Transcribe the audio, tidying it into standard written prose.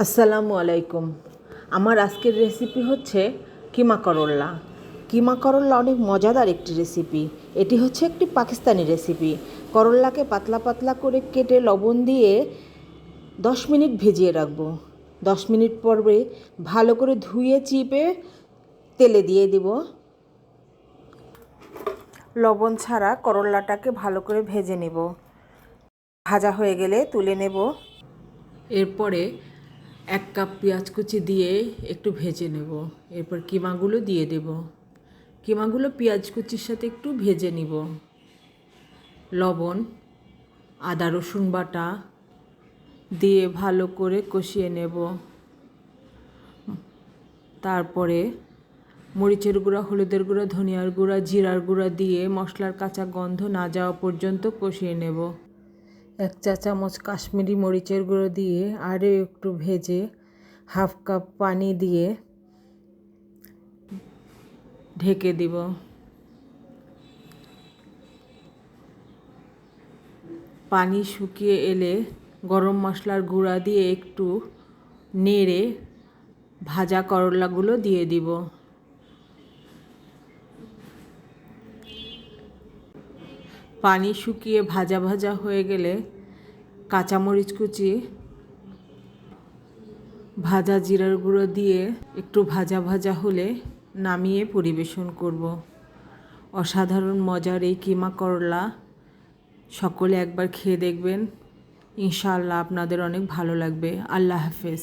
আসসালামু আলাইকুম। আমার আজকের রেসিপি হচ্ছে কিমা করল্লা। কিমা করল্লা অনেক মজাদার একটি রেসিপি। এটি হচ্ছে একটি পাকিস্তানি রেসিপি। করল্লাকে পাতলা পাতলা করে কেটে লবণ দিয়ে 10 মিনিট ভিজিয়ে রাখবো। 10 মিনিট পরে ভালো করে ধুয়ে চিপে তেলে দিয়ে দিব। লবণ ছাড়া করল্লাটাকে ভালো করে ভেজে নেব। ভাজা হয়ে গেলে তুলে নেব। এরপরে 1 কাপ পেঁয়াজ কুচি দিয়ে একটু ভেজে নেব। এরপর কিমাগুলো দিয়ে দেব। কিমাগুলো পেঁয়াজ কুচির সাথে একটু ভেজে নিব। লবণ, আদা রসুন বাটা দিয়ে ভালো করে কষিয়ে নেব। তারপরে মরিচের গুঁড়া, হলুদের গুঁড়া, ধনিয়ার গুঁড়া, জিরার গুঁড়া দিয়ে মশলার কাঁচা গন্ধ না যাওয়া পর্যন্ত কষিয়ে নেব। 1 চা চামচ কাশ্মীরি মরিচের গুঁড়ো দিয়ে আরও একটু ভেজে 1/2 কাপ পানি দিয়ে ঢেকে দিব। পানি শুকিয়ে এলে গরম মশলার গুঁড়া দিয়ে একটু নেড়ে ভাজা করলাগুলো দিয়ে দিব। পানি শুকিয়ে ভাজা ভাজা হয়ে গেলে কাঁচামরিচ কুচি, ভাজা জিরার গুঁড়ো দিয়ে একটু ভাজা ভাজা হলে নামিয়ে পরিবেশন করব। অসাধারণ মজার এই কিমা করলা সকলে একবার খেয়ে দেখবেন। ইনশাআল্লাহ আপনাদের অনেক ভালো লাগবে। আল্লাহ হাফেজ।